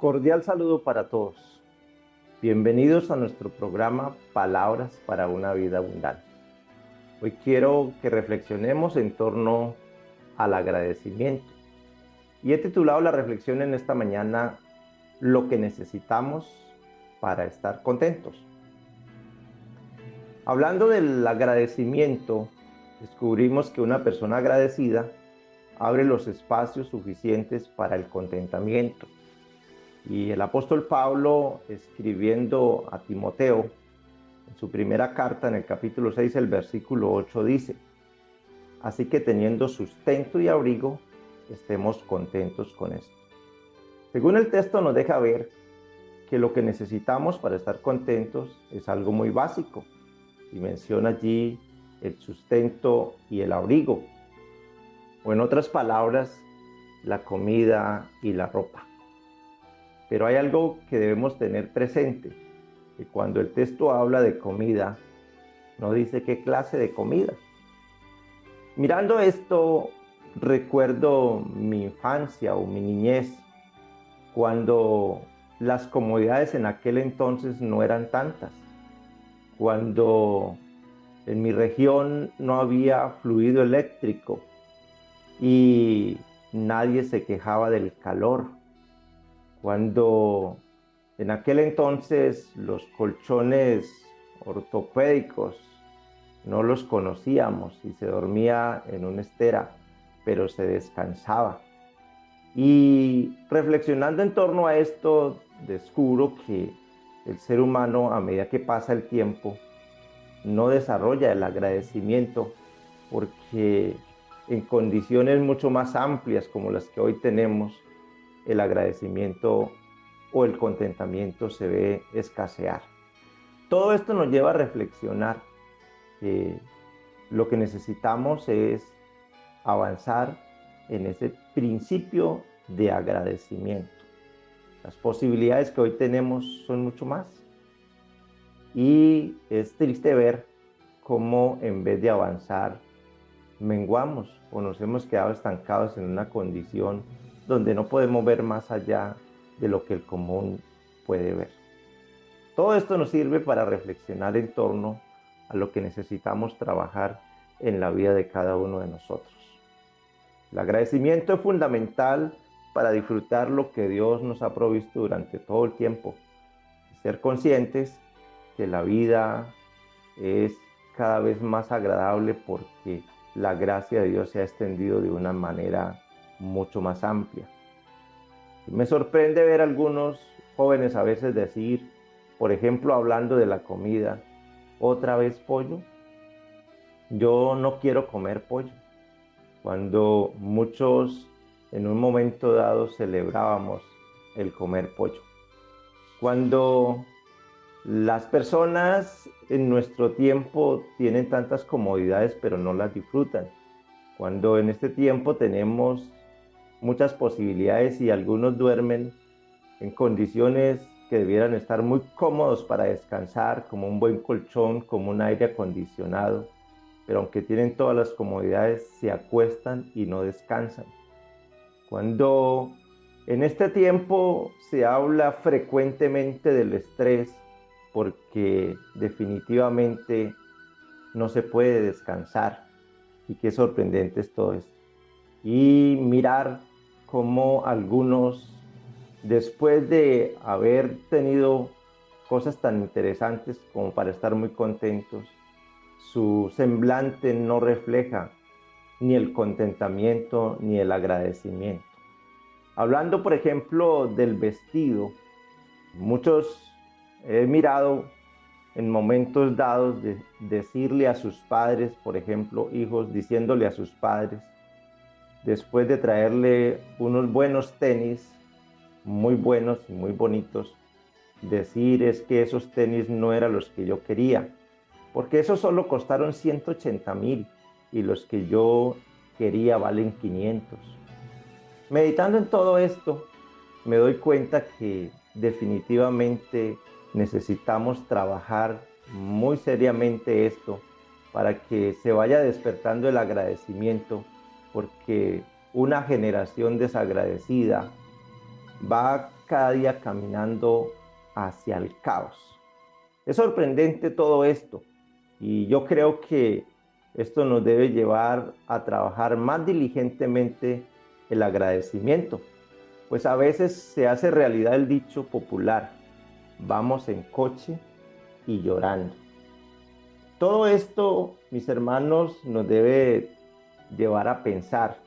Cordial saludo para todos. Bienvenidos a nuestro programa Palabras para una vida abundante. Hoy quiero que reflexionemos en torno al agradecimiento. Y he titulado la reflexión en esta mañana, Lo que necesitamos para estar contentos. Hablando del agradecimiento, descubrimos que una persona agradecida abre los espacios suficientes para el contentamiento. Y el apóstol Pablo, escribiendo a Timoteo, en su primera carta, en el capítulo 6, el versículo 8, dice: así que teniendo sustento y abrigo, estemos contentos con esto. Según el texto nos deja ver que lo que necesitamos para estar contentos es algo muy básico, y menciona allí el sustento y el abrigo, o en otras palabras, la comida y la ropa. Pero hay algo que debemos tener presente, que cuando el texto habla de comida, no dice qué clase de comida. Mirando esto, recuerdo mi infancia o mi niñez, cuando las comodidades en aquel entonces no eran tantas, cuando en mi región no había fluido eléctrico y nadie se quejaba del calor, cuando en aquel entonces los colchones ortopédicos no los conocíamos y se dormía en una estera, pero se descansaba. Y reflexionando en torno a esto, descubro que el ser humano, a medida que pasa el tiempo, no desarrolla el agradecimiento, porque en condiciones mucho más amplias como las que hoy tenemos, el agradecimiento o el contentamiento se ve escasear. Todo esto nos lleva a reflexionar que lo que necesitamos es avanzar en ese principio de agradecimiento. Las posibilidades que hoy tenemos son mucho más, y es triste ver cómo en vez de avanzar menguamos o nos hemos quedado estancados en una condición donde no podemos ver más allá de lo que el común puede ver. Todo esto nos sirve para reflexionar en torno a lo que necesitamos trabajar en la vida de cada uno de nosotros. El agradecimiento es fundamental para disfrutar lo que Dios nos ha provisto durante todo el tiempo. Ser conscientes que la vida es cada vez más agradable porque la gracia de Dios se ha extendido de una manera mucho más amplia. Me sorprende ver a algunos jóvenes a veces decir, por ejemplo, hablando de la comida: ¿otra vez pollo? Yo no quiero comer pollo. Cuando muchos en un momento dado celebrábamos el comer pollo. Cuando las personas en nuestro tiempo tienen tantas comodidades pero no las disfrutan. Cuando en este tiempo tenemos muchas posibilidades y algunos duermen en condiciones que debieran estar muy cómodos para descansar, como un buen colchón, como un aire acondicionado, pero aunque tienen todas las comodidades, se acuestan y no descansan. Cuando en este tiempo se habla frecuentemente del estrés, porque definitivamente no se puede descansar, y qué sorprendente es todo esto. Y mirar cómo algunos, después de haber tenido cosas tan interesantes como para estar muy contentos, su semblante no refleja ni el contentamiento ni el agradecimiento. Hablando, por ejemplo, del vestido, muchos he mirado en momentos dados de decirle a sus padres, por ejemplo, hijos, diciéndole a sus padres, después de traerle unos buenos tenis, muy buenos y muy bonitos, decir: es que esos tenis no eran los que yo quería, porque esos solo costaron 180,000 y los que yo quería valen 500. Meditando en todo esto, me doy cuenta que definitivamente necesitamos trabajar muy seriamente esto para que se vaya despertando el agradecimiento, porque una generación desagradecida va cada día caminando hacia el caos. Es sorprendente todo esto y yo creo que esto nos debe llevar a trabajar más diligentemente el agradecimiento, pues a veces se hace realidad el dicho popular: vamos en coche y llorando. Todo esto, mis hermanos, nos debe llevar a pensar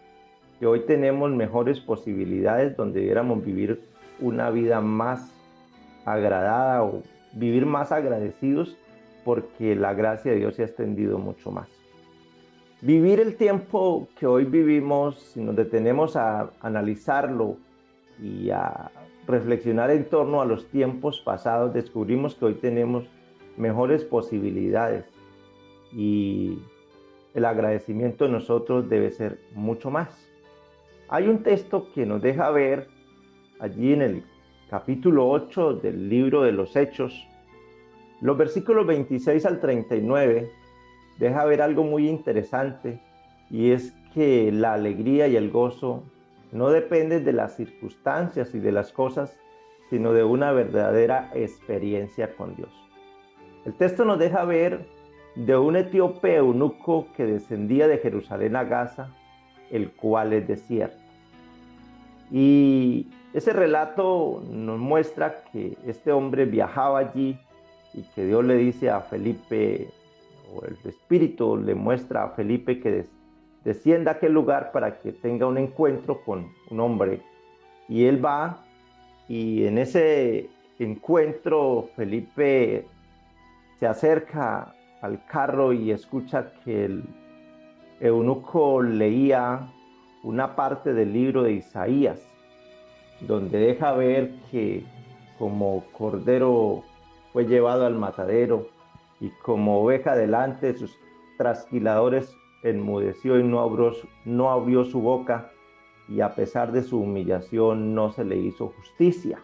que hoy tenemos mejores posibilidades donde debiéramos vivir una vida más agradada o vivir más agradecidos, porque la gracia de Dios se ha extendido mucho más. Vivir el tiempo que hoy vivimos, si nos detenemos a analizarlo y a reflexionar en torno a los tiempos pasados, descubrimos que hoy tenemos mejores posibilidades y el agradecimiento de nosotros debe ser mucho más. Hay un texto que nos deja ver allí en el capítulo 8 del libro de los Hechos, los versículos 26 al 39, deja ver algo muy interesante, y es que la alegría y el gozo no dependen de las circunstancias y de las cosas, sino de una verdadera experiencia con Dios. El texto nos deja ver de un etíope eunuco que descendía de Jerusalén a Gaza, el cual es desierto. Y ese relato nos muestra que este hombre viajaba allí y que Dios le dice a Felipe, o el Espíritu le muestra a Felipe que descienda a aquel lugar para que tenga un encuentro con un hombre. Y él va, y en ese encuentro Felipe se acerca al carro y escucha que el eunuco leía una parte del libro de Isaías, donde deja ver que como cordero fue llevado al matadero y como oveja delante de sus trasquiladores enmudeció y no abrió su boca, y a pesar de su humillación no se le hizo justicia.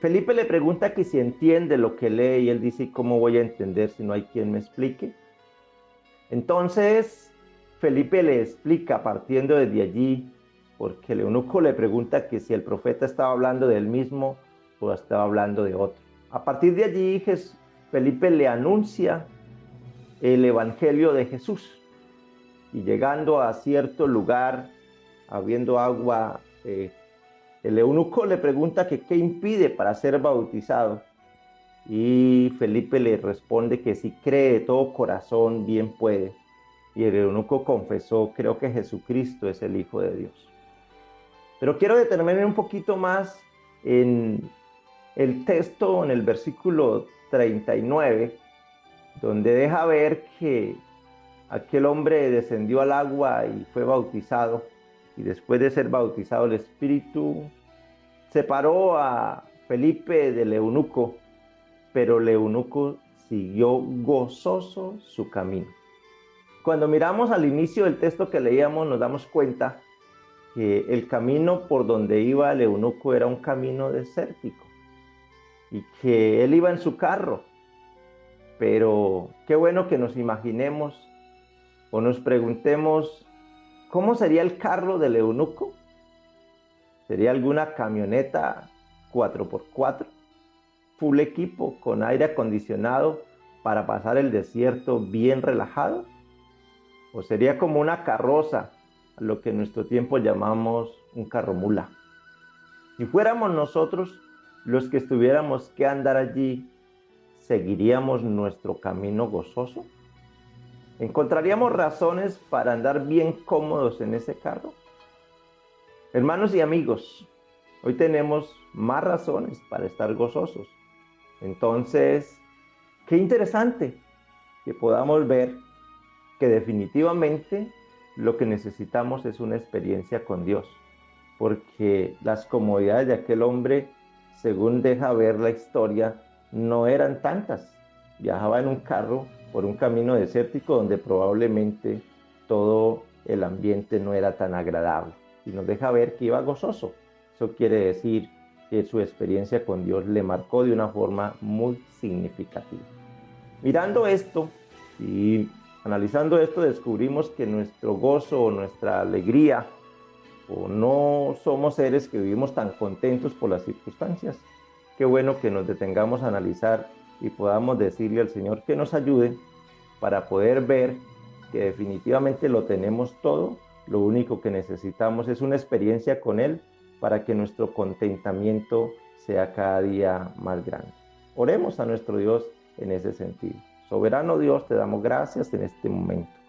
Felipe le pregunta que si entiende lo que lee, y él dice: ¿cómo voy a entender si no hay quien me explique? Entonces Felipe le explica partiendo desde allí, porque el eunuco le pregunta que si el profeta estaba hablando de él mismo o estaba hablando de otro. A partir de allí Felipe le anuncia el evangelio de Jesús, y llegando a cierto lugar, habiendo agua, el eunuco le pregunta que qué impide para ser bautizado, y Felipe le responde que si cree de todo corazón, bien puede. Y el eunuco confesó: creo que Jesucristo es el Hijo de Dios. Pero quiero detenerme un poquito más en el texto, en el versículo 39, donde deja ver que aquel hombre descendió al agua y fue bautizado, y después de ser bautizado el Espíritu separó a Felipe del eunuco, pero el eunuco siguió gozoso su camino. Cuando miramos al inicio del texto que leíamos, nos damos cuenta que el camino por donde iba el eunuco era un camino desértico y que él iba en su carro. Pero qué bueno que nos imaginemos o nos preguntemos: ¿cómo sería el carro del eunuco? ¿Sería alguna camioneta 4x4, full equipo, con aire acondicionado para pasar el desierto bien relajado? ¿O sería como una carroza, lo que en nuestro tiempo llamamos un carromula? Si fuéramos nosotros los que tuviéramos que andar allí, ¿seguiríamos nuestro camino gozoso? ¿Encontraríamos razones para andar bien cómodos en ese carro? Hermanos y amigos, hoy tenemos más razones para estar gozosos. Entonces, qué interesante que podamos ver que definitivamente lo que necesitamos es una experiencia con Dios, porque las comodidades de aquel hombre, según deja ver la historia, no eran tantas. Viajaba en un carro por un camino desértico donde probablemente todo el ambiente no era tan agradable, y nos deja ver que iba gozoso. Eso quiere decir que su experiencia con Dios le marcó de una forma muy significativa. Mirando esto y analizando esto, descubrimos que nuestro gozo o nuestra alegría o no somos seres que vivimos tan contentos por las circunstancias. Qué bueno que nos detengamos a analizar y podamos decirle al Señor que nos ayude para poder ver que definitivamente lo tenemos todo. Lo único que necesitamos es una experiencia con Él para que nuestro contentamiento sea cada día más grande. Oremos a nuestro Dios en ese sentido. Soberano Dios, te damos gracias en este momento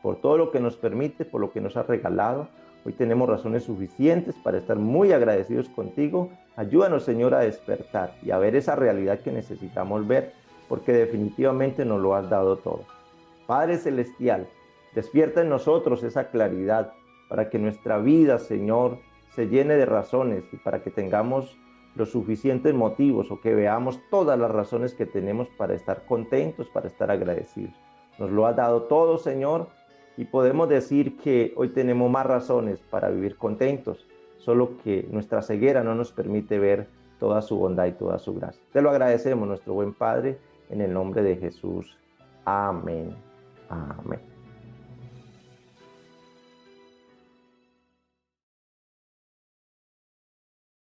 por todo lo que nos permite, por lo que nos has regalado. Hoy tenemos razones suficientes para estar muy agradecidos contigo. Ayúdanos, Señor, a despertar y a ver esa realidad que necesitamos ver, porque definitivamente nos lo has dado todo. Padre Celestial, despierta en nosotros esa claridad para que nuestra vida, Señor, se llene de razones y para que tengamos los suficientes motivos o que veamos todas las razones que tenemos para estar contentos, para estar agradecidos. Nos lo has dado todo, Señor, y podemos decir que hoy tenemos más razones para vivir contentos, solo que nuestra ceguera no nos permite ver toda su bondad y toda su gracia. Te lo agradecemos, nuestro buen Padre, en el nombre de Jesús. Amén. Amén.